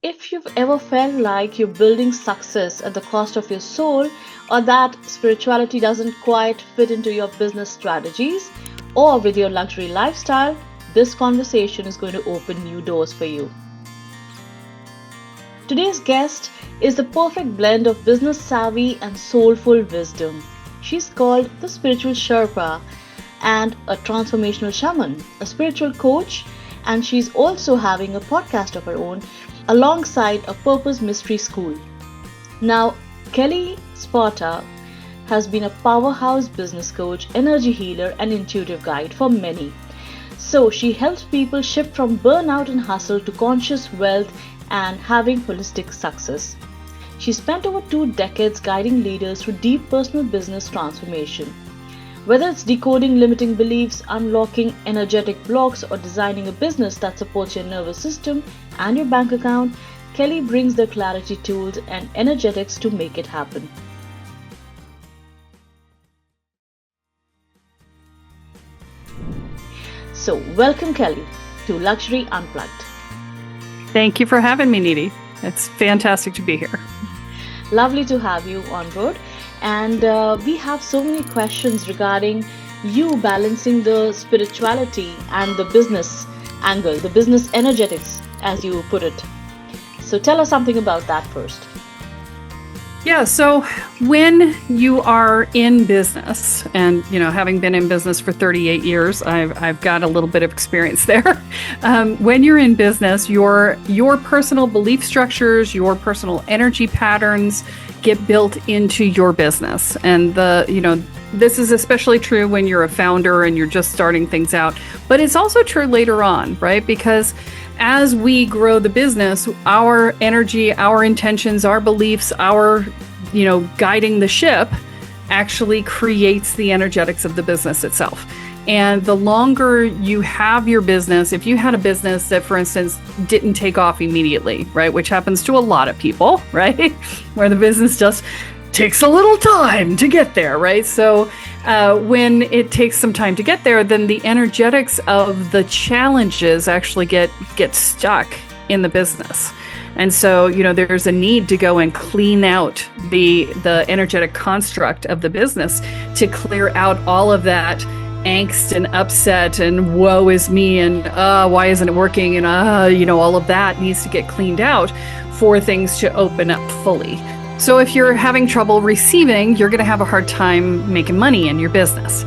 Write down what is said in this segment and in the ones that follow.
If you've ever felt like you're building success at the cost of your soul, or that spirituality doesn't quite fit into your business strategies or with your luxury lifestyle, this conversation is going to open new doors for you. Today's guest is the perfect blend of business savvy and soulful wisdom. She's called the Spiritual Sherpa and a transformational shaman, a spiritual coach, and she's also having a podcast of her own alongside a purpose mystery school. Now, Kelly Sparta has been a powerhouse business coach, energy healer, and intuitive guide for many. So she helps people shift from burnout and hustle to conscious wealth and having holistic success. She spent over 2 decades guiding leaders through deep personal business transformation. Whether it's decoding limiting beliefs, unlocking energetic blocks, or designing a business that supports your nervous system and your bank account, Kelly brings the clarity tools and energetics to make it happen. So, welcome Kelly to Luxury Unplugged. Thank you for having me, Neeti. It's fantastic to be here. Lovely to have you on board. And we have so many questions regarding you balancing the spirituality and the business angle, the business energetics, as you put it. So tell us something about that first. Yeah, so when you are in business, and having been in business for 38 years, I've got a little bit of experience there. When you're in business, your personal belief structures, your personal energy patterns get built into your business, and this is especially true when you're a founder and you're just starting things out. But it's also true later on, right? Because as we grow the business, our energy, our intentions, our beliefs, our, guiding the ship actually creates the energetics of the business itself. And the longer you have your business, if you had a business that, for instance, didn't take off immediately, right, which happens to a lot of people, right, where the business just takes a little time to get there, right? So when it takes some time to get there, then the energetics of the challenges actually get stuck in the business. And so, there's a need to go and clean out the energetic construct of the business to clear out all of that angst and upset and woe is me and why isn't it working and all of that needs to get cleaned out for things to open up fully. So if you're having trouble receiving, you're going to have a hard time making money in your business.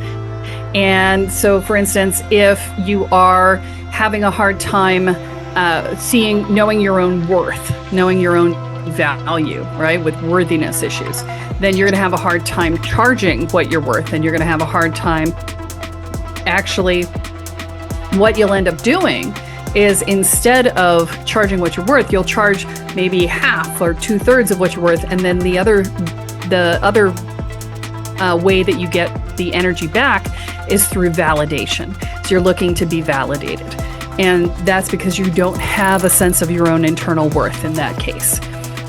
And so, for instance, if you are having a hard time knowing your own worth, knowing your own value, right, with worthiness issues, then you're going to have a hard time charging what you're worth, and you're going to have a hard time actually. What you'll end up doing is, instead of charging what you're worth, you'll charge maybe half or 2/3 of what you're worth, and then the other way that you get the energy back is through validation. So you're looking to be validated, and that's because you don't have a sense of your own internal worth in that case.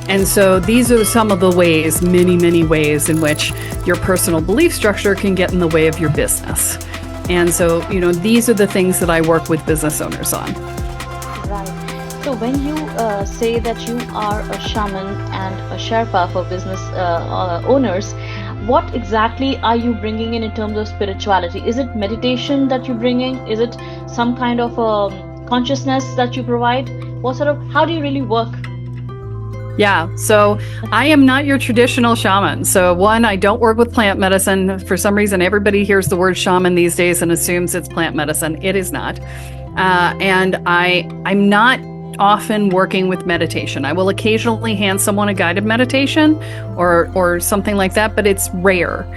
And so these are some of the ways, many ways, in which your personal belief structure can get in the way of your business. And so, these are the things that I work with business owners on. Right. So when you say that you are a shaman and a Sherpa for business owners, what exactly are you bringing in terms of spirituality? Is it meditation that you're bringing? Is it some kind of consciousness that you provide? How do you really work? Yeah, so I am not your traditional shaman. So one, I don't work with plant medicine. For some reason, everybody hears the word shaman these days and assumes it's plant medicine. It is not. And I'm not often working with meditation. I will occasionally hand someone a guided meditation or something like that, but it's rare.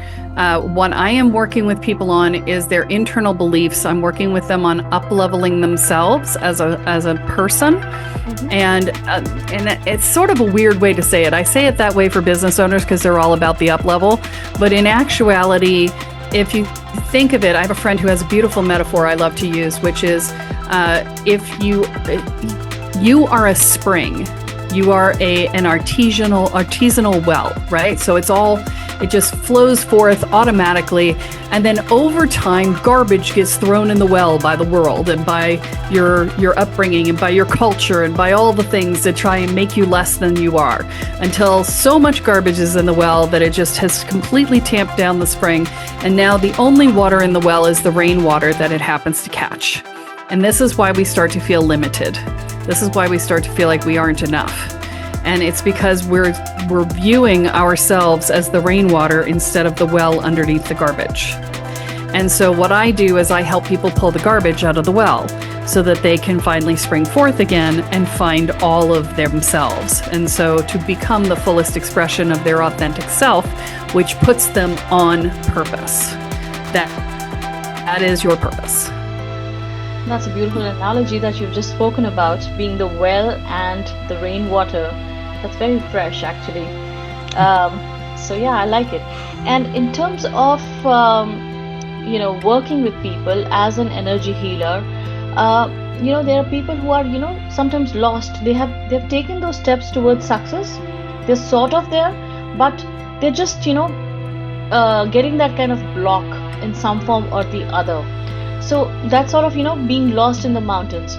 What I am working with people on is their internal beliefs. I'm working with them on up-leveling themselves as a person. Mm-hmm. And it's sort of a weird way to say it. I say it that way for business owners because they're all about the up-level. But in actuality, if you think of it, I have a friend who has a beautiful metaphor I love to use, which is if you are a spring You are an artisanal well, right? So it just flows forth automatically. And then over time, garbage gets thrown in the well by the world and by your upbringing and by your culture and by all the things that try and make you less than you are, until so much garbage is in the well that it just has completely tamped down the spring. And now the only water in the well is the rainwater that it happens to catch. And this is why we start to feel limited. This is why we start to feel like we aren't enough. And it's because we're viewing ourselves as the rainwater instead of the well underneath the garbage. And so what I do is I help people pull the garbage out of the well so that they can finally spring forth again and find all of themselves. And so to become the fullest expression of their authentic self, which puts them on purpose. That is your purpose. That's a beautiful analogy that you've just spoken about, being the well and the rainwater. That's very fresh, actually. So yeah, I like it. And in terms of working with people as an energy healer, there are people who are sometimes lost. They've taken those steps towards success. They're sort of there, but they're just getting that kind of block in some form or the other. So that's sort of, being lost in the mountains.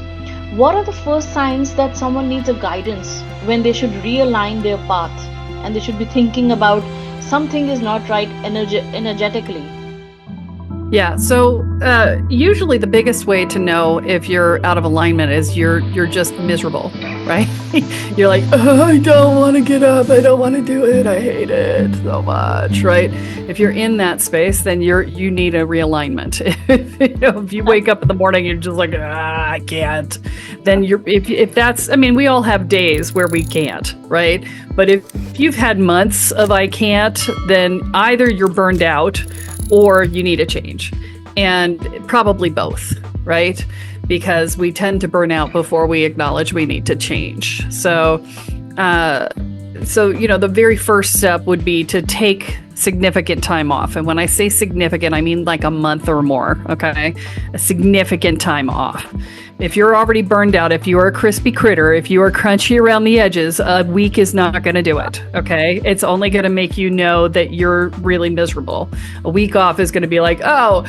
What are the first signs that someone needs a guidance when they should realign their path and they should be thinking about something is not right energetically? Yeah. So usually the biggest way to know if you're out of alignment is you're just miserable, right? You're like, oh, I don't want to get up. I don't want to do it. I hate it so much, right? If you're in that space, then you need a realignment. If you wake up in the morning, you're just like, I can't. Then if that's, we all have days where we can't, right? But if you've had months of I can't, then either you're burned out or you need a change, and probably both, right? Because we tend to burn out before we acknowledge we need to change. So the very first step would be to take significant time off. And when I say significant, I mean like a month or more, okay? A significant time off. If you're already burned out, if you are a crispy critter, if you are crunchy around the edges, a week is not going to do it, okay? It's only going to make you know that you're really miserable. A week off is going to be like, oh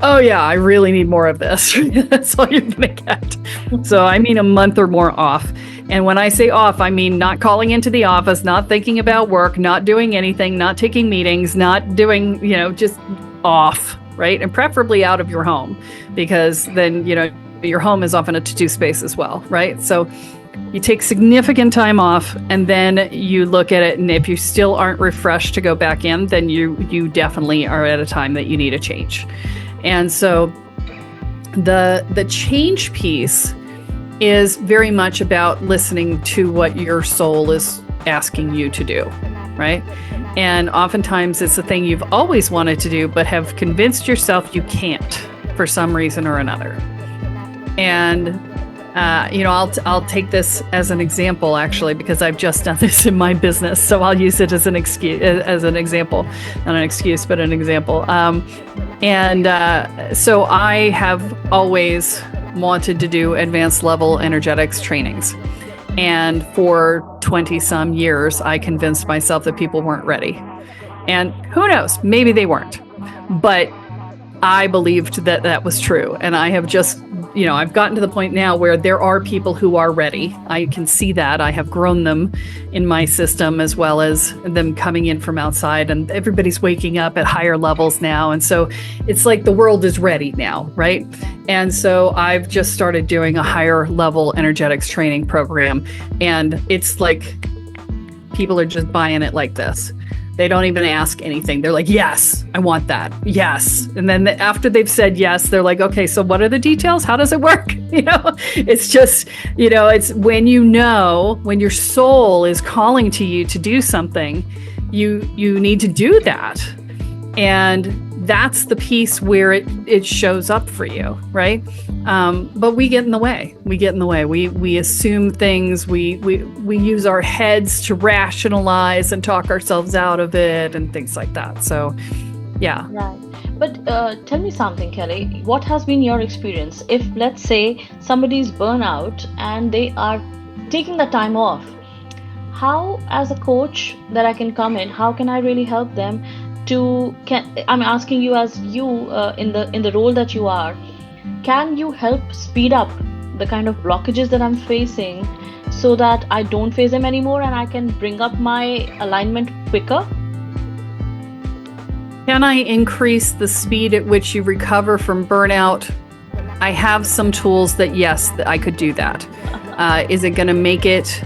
yeah, I really need more of this. That's all you're going to get. So I mean a month or more off. And when I say off, I mean not calling into the office, not thinking about work, not doing anything, not taking meetings, not doing, just off, right? And preferably out of your home, because then, your home is often a to-do space as well, right? So you take significant time off and then you look at it, and if you still aren't refreshed to go back in, then you definitely are at a time that you need a change. And so the change piece is very much about listening to what your soul is asking you to do, right? And oftentimes it's the thing you've always wanted to do, but have convinced yourself you can't for some reason or another. And I'll take this as an example, actually, because I've just done this in my business. So I'll use it as an example, not an excuse, but an example. So I have always wanted to do advanced level energetics trainings. And for 20 some years, I convinced myself that people weren't ready. And who knows, maybe they weren't. But I believed that was true. And I have just, I've gotten to the point now where there are people who are ready. I can see that. I have grown them in my system, as well as them coming in from outside, and everybody's waking up at higher levels now. And so it's like the world is ready now, right? And so I've just started doing a higher level energetics training program. And it's like people are just buying it like this. They don't even ask anything. They're like, yes, I want that. Yes. And then after they've said yes, they're like, okay, so what are the details? How does it work? It's just, it's when when your soul is calling to you to do something, you need to do that. And that's the piece where it shows up for you, right? But we get in the way. We assume things. We use our heads to rationalize and talk ourselves out of it and things like that. So, yeah. Right. But tell me something, Kelly. What has been your experience? If, let's say, somebody's burnout and they are taking the time off, how, as a coach that I can come in, how can I really help them to can I'm asking you, as you in the role that you are, can you help speed up the kind of blockages that I'm facing so that I don't face them anymore and I can bring up my alignment quicker? Can I increase the speed at which you recover from burnout? I have some tools that, yes, that I could do that. Is it going to make it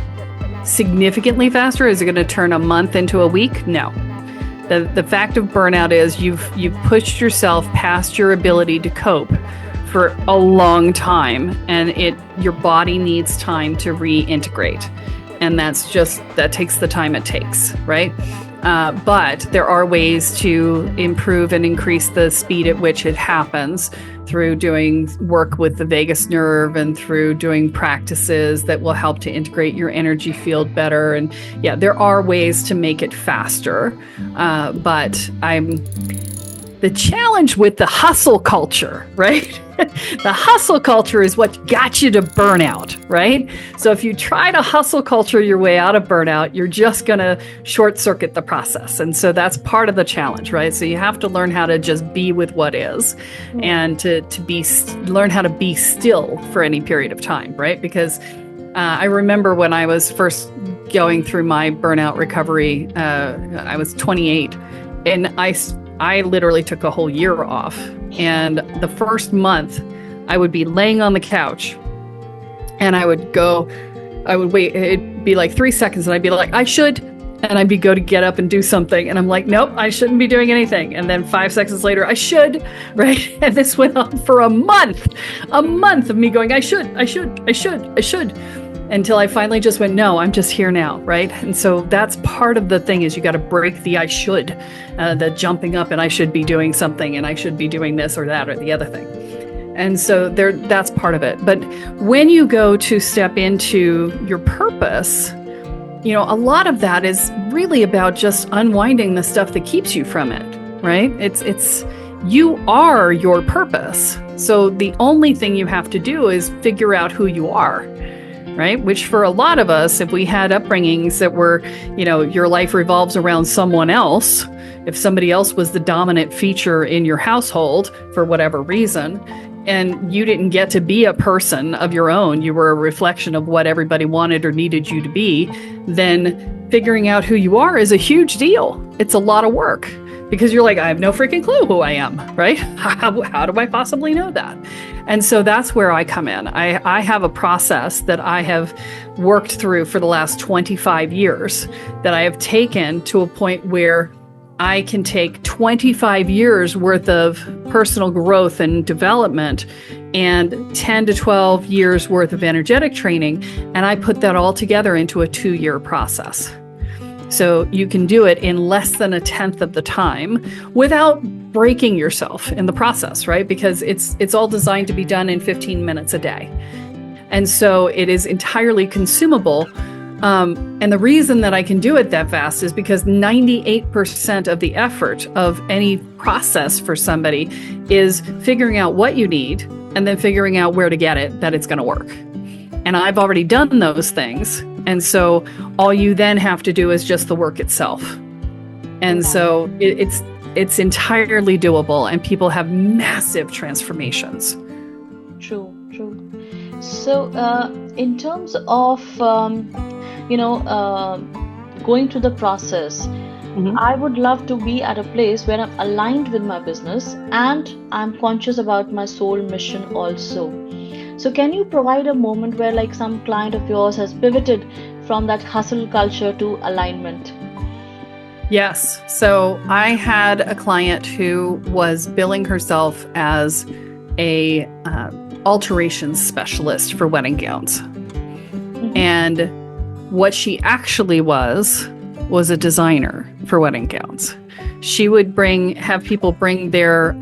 significantly faster? Is it going to turn a month into a week? No. The fact of burnout is you've pushed yourself past your ability to cope for a long time, and your body needs time to reintegrate. And that takes the time it takes, right? But there are ways to improve and increase the speed at which it happens through doing work with the vagus nerve and through doing practices that will help to integrate your energy field better. And yeah, there are ways to make it faster. But the challenge with the hustle culture, right? The hustle culture is what got you to burnout, right? So if you try to hustle culture your way out of burnout, you're just going to short circuit the process. And so that's part of the challenge, right? So you have to learn how to just be with what is and to learn how to be still for any period of time, right? Because I remember when I was first going through my burnout recovery, I was 28, and I literally took a whole year off. And the first month, I would be laying on the couch and I would wait. It'd be like 3 seconds and I'd be like, I should. And I'd go to get up and do something. And I'm like, nope, I shouldn't be doing anything. And then 5 seconds later, I should, right? And this went on for a month of me going, I should. Until I finally just went, no, I'm just here now, right? And so that's part of the thing, is you got to break the I should, the jumping up and I should be doing something and I should be doing this or that or the other thing. And so that's part of it. But when you go to step into your purpose, a lot of that is really about just unwinding the stuff that keeps you from it, right? It's you are your purpose. So the only thing you have to do is figure out who you are. Right? Which for a lot of us, if we had upbringings that were, your life revolves around someone else, if somebody else was the dominant feature in your household for whatever reason, and you didn't get to be a person of your own, you were a reflection of what everybody wanted or needed you to be, then figuring out who you are is a huge deal. It's a lot of work. Because you're like, I have no freaking clue who I am, right? How do I possibly know that? And so that's where I come in. I have a process that I have worked through for the last 25 years that I have taken to a point where I can take 25 years worth of personal growth and development and 10 to 12 years worth of energetic training, and I put that all together into a 2-year process. So you can do it in less than 1/10 of the time without breaking yourself in the process, right? Because it's all designed to be done in 15 minutes a day. And so it is entirely consumable. And the reason that I can do it that fast is because 98% of the effort of any process for somebody is figuring out what you need and then figuring out where to get it, that it's going to work. And I've already done those things. And so all you then have to do is just the work itself. And so it's entirely doable, and people have massive transformations. True. So in terms of, going through the process, I would love to be at a place where I'm aligned with my business and I'm conscious about my soul mission also. So can you provide a moment where like some client of yours has pivoted from that hustle culture to alignment? Yes. So I had a client who was billing herself as a alterations specialist for wedding gowns. And what she actually was a designer for wedding gowns. She would have people bring their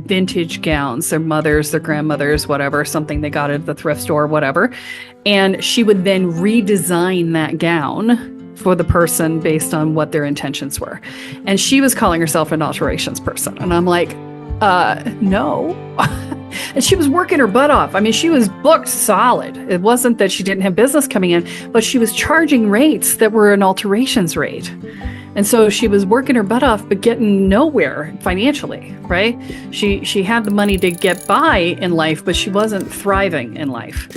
vintage gowns, their mothers, their grandmothers, whatever, something they got at the thrift store, whatever. And she would then redesign that gown for the person based on what their intentions were. And she was calling herself an alterations person. And I'm like, no. And she was working her butt off. I mean, she was booked solid. It wasn't that she didn't have business coming in, but she was charging rates that were an alterations rate. And so she was working her butt off, but getting nowhere financially, right? She had the money to get by in life, but she wasn't thriving in life.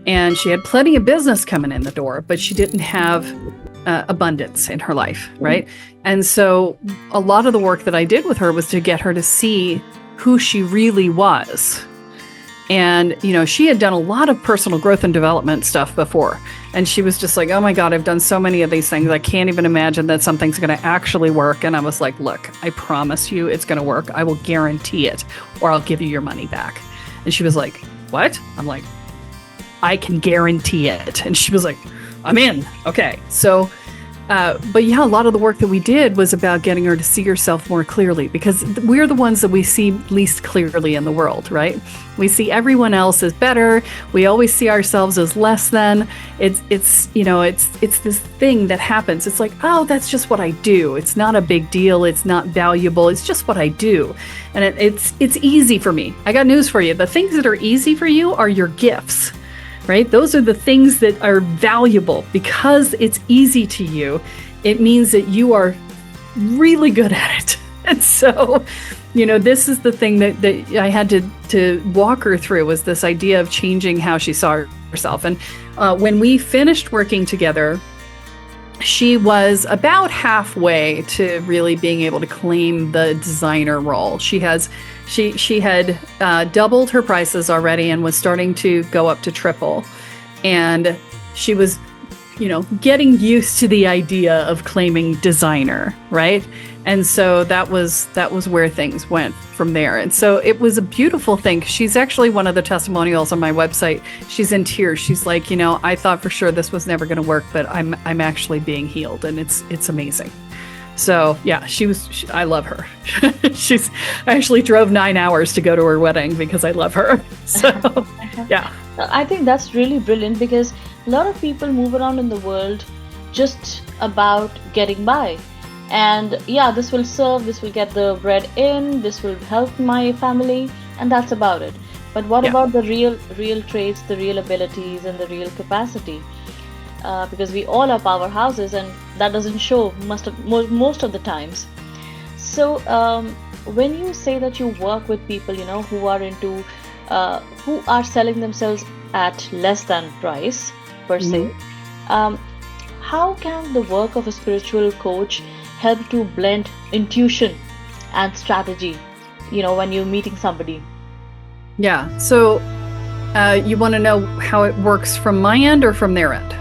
And she had plenty of business coming in the door, but she didn't have abundance in her life, right? And so a lot of the work that I did with her was to get her to see who she really was. And, you know, she had done a lot of personal growth and development stuff before. And she was just like, oh my God, I've done so many of these things. I can't even imagine that something's going to actually work. And I was like, look, I promise you it's going to work. I will guarantee it, or I'll give you your money back. And she was like, what? I'm like, I can guarantee it. And she was like, I'm in. Okay. So, but yeah, a lot of the work that we did was about getting her to see herself more clearly, because we're the ones that we see least clearly in the world, right? We see everyone else as better. We always see ourselves as less than. It's this thing that happens. It's like, oh, that's just what I do. It's not a big deal. It's not valuable. It's just what I do. And it's easy for me. I got news for you. The things that are easy for you are your gifts. Right? Those are the things that are valuable because it's easy to you. It means that you are really good at it. And so, you know, this is the thing that I had to walk her through, was this idea of changing how she saw herself. And when we finished working together, she was about halfway to really being able to claim the designer role. She had doubled her prices already and was starting to go up to triple. And she was, you know, getting used to the idea of claiming designer, right? And so that was where things went from there. And so it was a beautiful thing. She's actually one of the testimonials on my website. She's in tears. She's like, you know, I thought for sure this was never going to work, but I'm actually being healed, and it's amazing. So yeah, I love her. I actually drove 9 hours to go to her wedding because I love her. So yeah. I think that's really brilliant, because a lot of people move around in the world just about getting by. And yeah, this will serve, this will get the bread in, this will help my family, and that's about it. But what about the real traits, the real abilities, and the real capacity? Because we all are powerhouses, and that doesn't show most of the times. So when you say that you work with people, you know, who are selling themselves at less than price per se, how can the work of a spiritual coach help to blend intuition and strategy, you know, when you're meeting somebody? Yeah. So you want to know how it works from my end or from their end?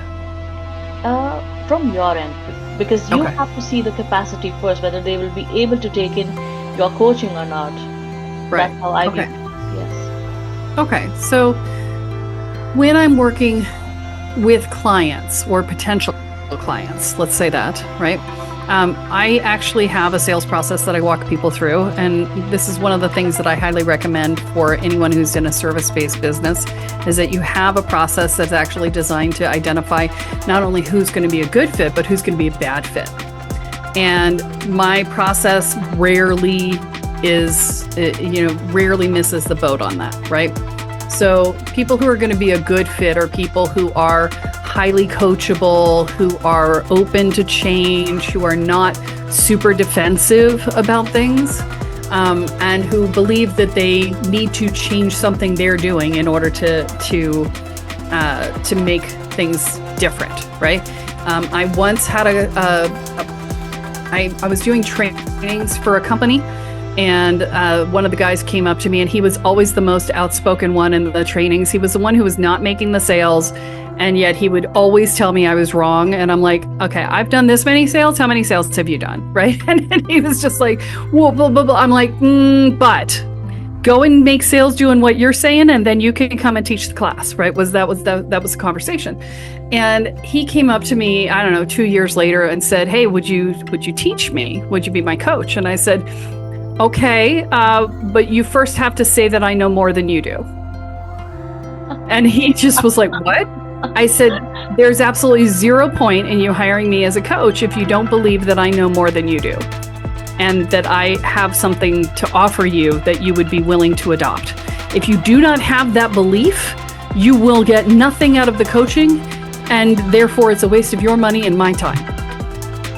From your end, because you have to see the capacity first, whether they will be able to take in your coaching or not. Right. That's how I view it. Yes. Okay. So when I'm working with clients or potential clients, let's say that, right? I actually have a sales process that I walk people through. And this is one of the things that I highly recommend for anyone who's in a service-based business, is that you have a process that's actually designed to identify not only who's going to be a good fit, but who's going to be a bad fit. And my process rarely misses the boat on that, right? So people who are going to be a good fit are people who are highly coachable, who are open to change, who are not super defensive about things, and who believe that they need to change something they're doing in order to make things different, right? I once had I was doing trainings for a company, and one of the guys came up to me, and he was always the most outspoken one in the trainings. He was the one who was not making the sales, and yet he would always tell me I was wrong. And I'm like, okay, I've done this many sales. How many sales have you done? Right? And he was just like, whoa, blah, blah, blah. I'm like, but go and make sales doing what you're saying, and then you can come and teach the class, right? That was the conversation. And he came up to me, I don't know, 2 years later and said, hey, would you teach me? Would you be my coach? And I said, okay, but you first have to say that I know more than you do. And he just was like, what? I said, there's absolutely 0 point in you hiring me as a coach if you don't believe that I know more than you do. and that I have something to offer you that you would be willing to adopt. If you do not have that belief, you will get nothing out of the coaching, and therefore it's a waste of your money and my time.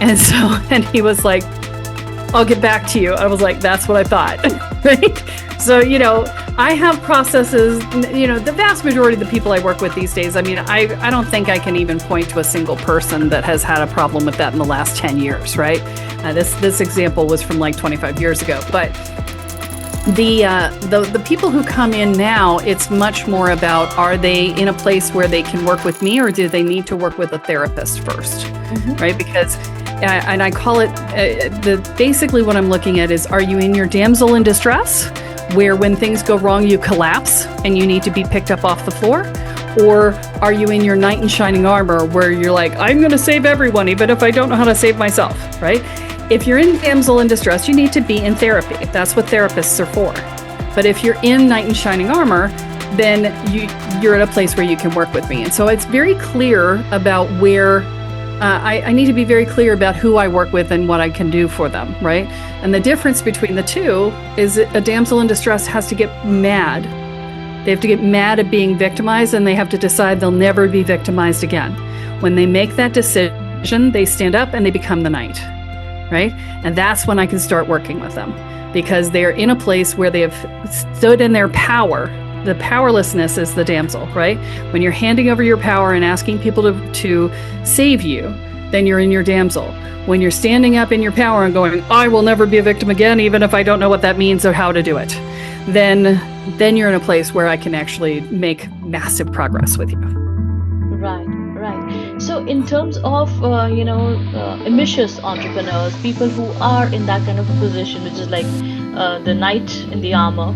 And so, and he was like, I'll get back to you. I was like, that's what I thought, right? So, I have processes, the vast majority of the people I work with these days, I don't think I can even point to a single person that has had a problem with that in the last 10 years, right? This example was from like 25 years ago, but the people who come in now, it's much more about, are they in a place where they can work with me, or do they need to work with a therapist first, right? Because, and I call it, basically what I'm looking at is, are you in your damsel in distress, where when things go wrong, you collapse and you need to be picked up off the floor? Or are you in your knight in shining armor, where you're like, I'm going to save everyone, even if I don't know how to save myself, right? If you're in damsel in distress, you need to be in therapy. That's what therapists are for. But if you're in knight in shining armor, then you're at a place where you can work with me. And so it's very clear about where I need to be very clear about who I work with and what I can do for them, right? And the difference between the two is that a damsel in distress has to get mad. They have to get mad at being victimized, and they have to decide they'll never be victimized again. When they make that decision, they stand up and they become the knight, right? And that's when I can start working with them, because they're in a place where they have stood in their power. The powerlessness is the damsel, right? When you're handing over your power and asking people to save you, then you're in your damsel. When you're standing up in your power and going, I will never be a victim again, even if I don't know what that means or how to do it, then you're in a place where I can actually make massive progress with you. Right. So in terms of, ambitious entrepreneurs, people who are in that kind of a position, which is like the knight in the armor,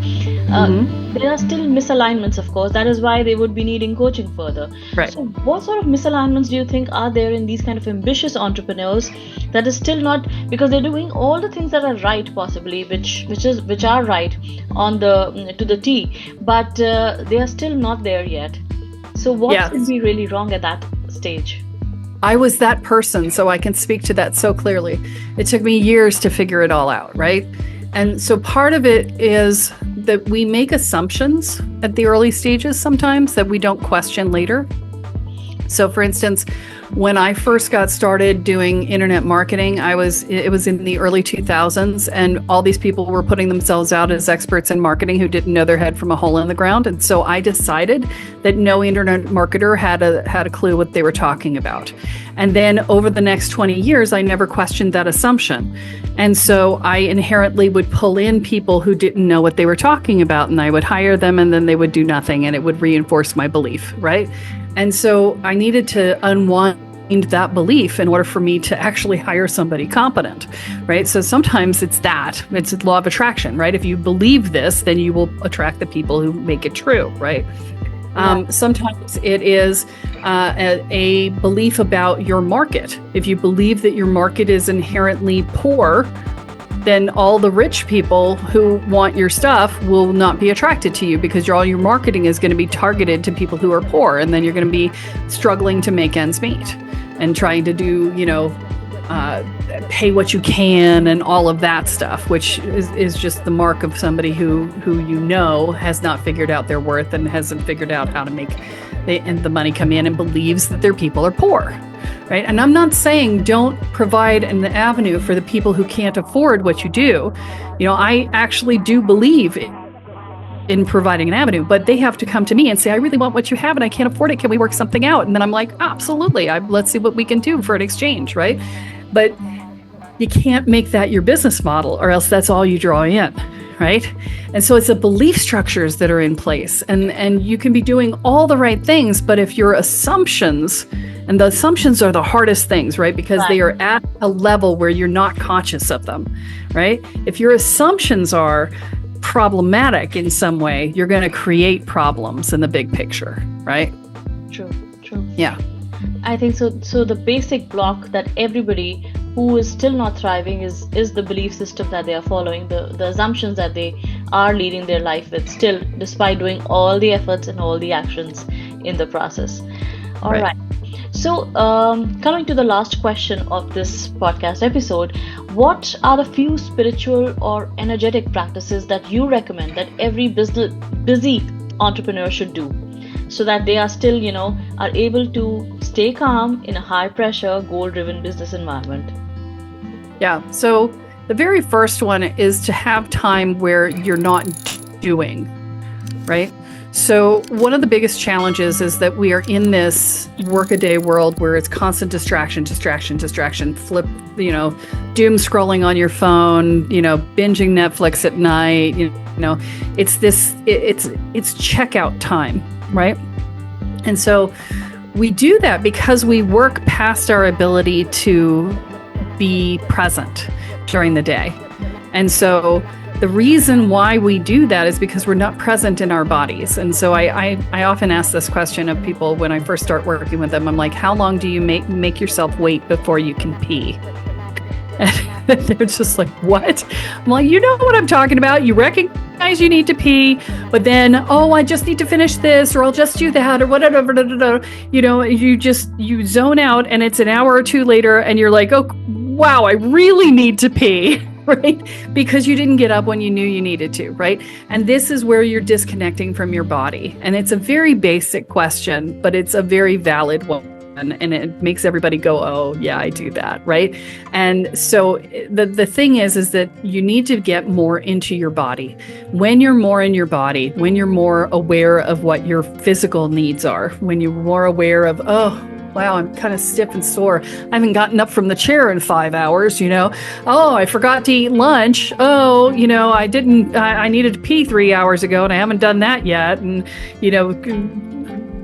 there are still misalignments, of course. That is why they would be needing coaching further. Right. So what sort of misalignments do you think are there in these kind of ambitious entrepreneurs that is still not, because they're doing all the things that are right, possibly, which are right on to the T, but they are still not there yet. So what could be really wrong at that stage? I was that person, so I can speak to that so clearly. It took me years to figure it all out, right? And so part of it is that we make assumptions at the early stages sometimes that we don't question later. So for instance, when I first got started doing internet marketing, it was in the early 2000s, and all these people were putting themselves out as experts in marketing who didn't know their head from a hole in the ground. And so I decided that no internet marketer had a clue what they were talking about. And then over the next 20 years, I never questioned that assumption. And so I inherently would pull in people who didn't know what they were talking about, and I would hire them, and then they would do nothing, and it would reinforce my belief, right? And so I needed to unwind that belief in order for me to actually hire somebody competent, right? So sometimes it's the law of attraction, right? If you believe this, then you will attract the people who make it true, right? Sometimes it is a belief about your market. If you believe that your market is inherently poor, then all the rich people who want your stuff will not be attracted to you, because all your marketing is going to be targeted to people who are poor, and then you're going to be struggling to make ends meet and trying to do, pay what you can and all of that stuff, which is just the mark of somebody who has not figured out their worth and hasn't figured out how to make the money come in, and believes that their people are poor. Right? And I'm not saying don't provide an avenue for the people who can't afford what you do. I actually do believe in providing an avenue, but they have to come to me and say, I really want what you have and I can't afford it. Can we work something out? And then I'm like, absolutely. Let's see what we can do for an exchange, right? But you can't make that your business model, or else that's all you draw in, right? And so it's the belief structures that are in place, and you can be doing all the right things, but if your assumptions, and the assumptions are the hardest things, right? Because they are at a level where you're not conscious of them, right? If your assumptions are problematic in some way, you're going to create problems in the big picture, right? True. Yeah. I think so. So the basic block that everybody who is still not thriving is the belief system that they are following, the assumptions that they are leading their life with still, despite doing all the efforts and all the actions in the process. All right. So, coming to the last question of this podcast episode, what are the few spiritual or energetic practices that you recommend that every busy entrepreneur should do so that they are still, are able to stay calm in a high pressure, goal driven business environment? Yeah. So the very first one is to have time where you're not doing, right? So one of the biggest challenges is that we are in this workaday world where it's constant distraction, flip, doom scrolling on your phone, binging Netflix at night, it's checkout time, right? And so we do that because we work past our ability to be present during the day. And so the reason why we do that is because we're not present in our bodies. And so I often ask this question of people when I first start working with them. I'm like, how long do you make yourself wait before you can pee? And they're just like, what? I'm like, you know what I'm talking about. You recognize you need to pee, but then, I just need to finish this, or I'll just do that, or whatever. You zone out, and it's an hour or two later, and you're like, oh, wow, I really need to pee. Right? Because you didn't get up when you knew you needed to, right? And this is where you're disconnecting from your body. And it's a very basic question, but it's a very valid one. And it makes everybody go, oh, yeah, I do that, right? And so the thing is that you need to get more into your body. When you're more in your body, when you're more aware of what your physical needs are, when you're more aware of, wow, I'm kind of stiff and sore. I haven't gotten up from the chair in 5 hours, Oh, I forgot to eat lunch. Oh, I needed to pee 3 hours ago and I haven't done that yet. And,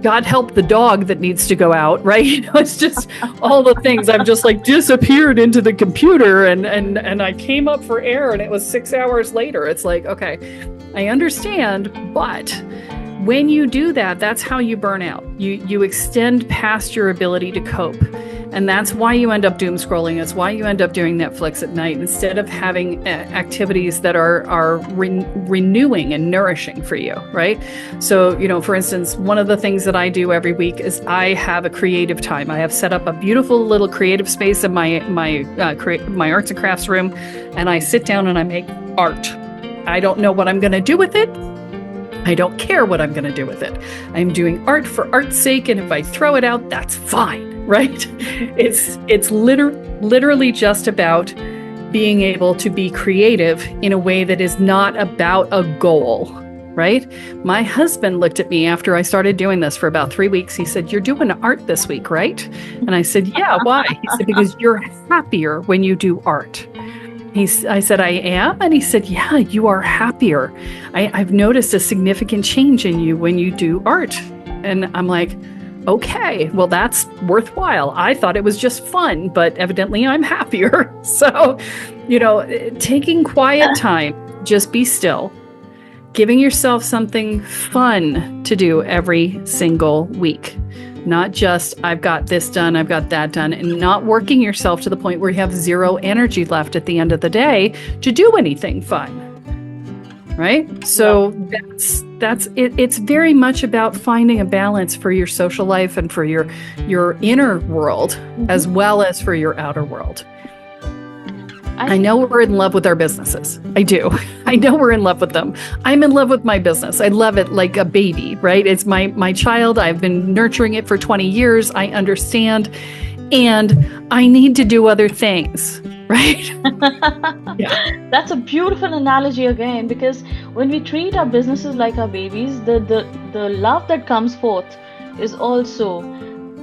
God help the dog that needs to go out, right? It's just all the things. I've just disappeared into the computer and I came up for air and it was 6 hours later. It's like, okay, I understand, but when you do that, that's how you burn out. You extend past your ability to cope. And that's why you end up doom scrolling. It's why you end up doing Netflix at night instead of having activities that are renewing and nourishing for you, right? So, for instance, one of the things that I do every week is I have a creative time. I have set up a beautiful little creative space in my arts and crafts room, and I sit down and I make art. I don't know what I'm going to do with it. I don't care what I'm going to do with it. I'm doing art for art's sake, and if I throw it out, that's fine, right? It's literally just about being able to be creative in a way that is not about a goal, right? My husband looked at me after I started doing this for about 3 weeks. He said, "You're doing art this week, right?" And I said, "Yeah, why?" He said, "Because you're happier when you do art." I said, "I am?" And he said, "Yeah, you are happier. I've noticed a significant change in you when you do art." And I'm like, okay, well, that's worthwhile. I thought it was just fun, but evidently I'm happier. So, taking quiet time, just be still, giving yourself something fun to do every single week. Not just, I've got this done, I've got that done, and not working yourself to the point where you have zero energy left at the end of the day to do anything fun. Right? So that's it. It's very much about finding a balance for your social life and for your inner world, as well as for your outer world. I know we're in love with our businesses. I do. I know we're in love with them. I'm in love with my business. I love it like a baby, right? It's my child. I've been nurturing it for 20 years. I understand. And I need to do other things, right? Yeah. That's a beautiful analogy again, because when we treat our businesses like our babies, the love that comes forth is also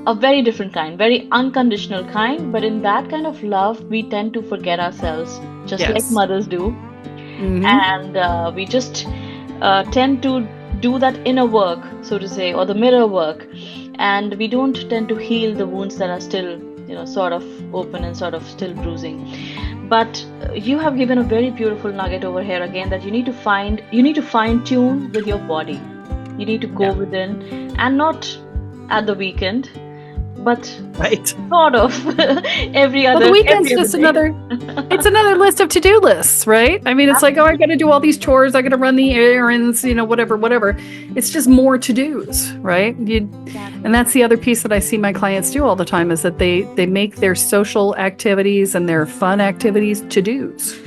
a very different kind, very unconditional kind. But in that kind of love, we tend to forget ourselves, just like mothers do. Mm-hmm. And we just tend to do that inner work, so to say, or the mirror work. And we don't tend to heal the wounds that are still, sort of open and sort of still bruising. But you have given a very beautiful nugget over here again, that you need to fine tune with your body. You need to go within, and not at the weekend, but Right. sort of every Well, other the weekend's every other just day. it's another list of to-do lists, right? I mean, it's like, oh, I got to do all these chores. I got to run the errands, whatever. It's just more to-dos, right? And that's the other piece that I see my clients do all the time is that they make their social activities and their fun activities to-dos.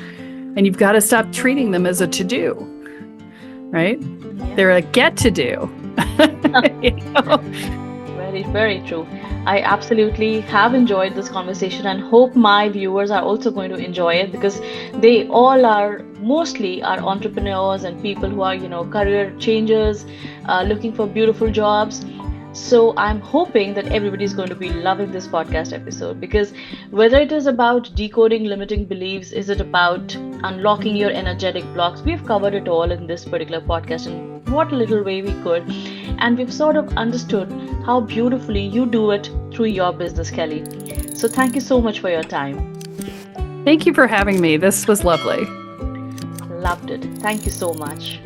And you've got to stop treating them as a to-do, right? They're a get-to-do. Very, very true. I absolutely have enjoyed this conversation and hope my viewers are also going to enjoy it, because they all mostly are entrepreneurs and people who are, career changers, looking for beautiful jobs. So I'm hoping that everybody is going to be loving this podcast episode, because whether it is about decoding limiting beliefs, is it about unlocking your energetic blocks, we've covered it all in this particular podcast in what little way we could. And we've sort of understood how beautifully you do it through your business, Kelly. So thank you so much for your time. Thank you for having me. This was lovely. Loved it. Thank you so much.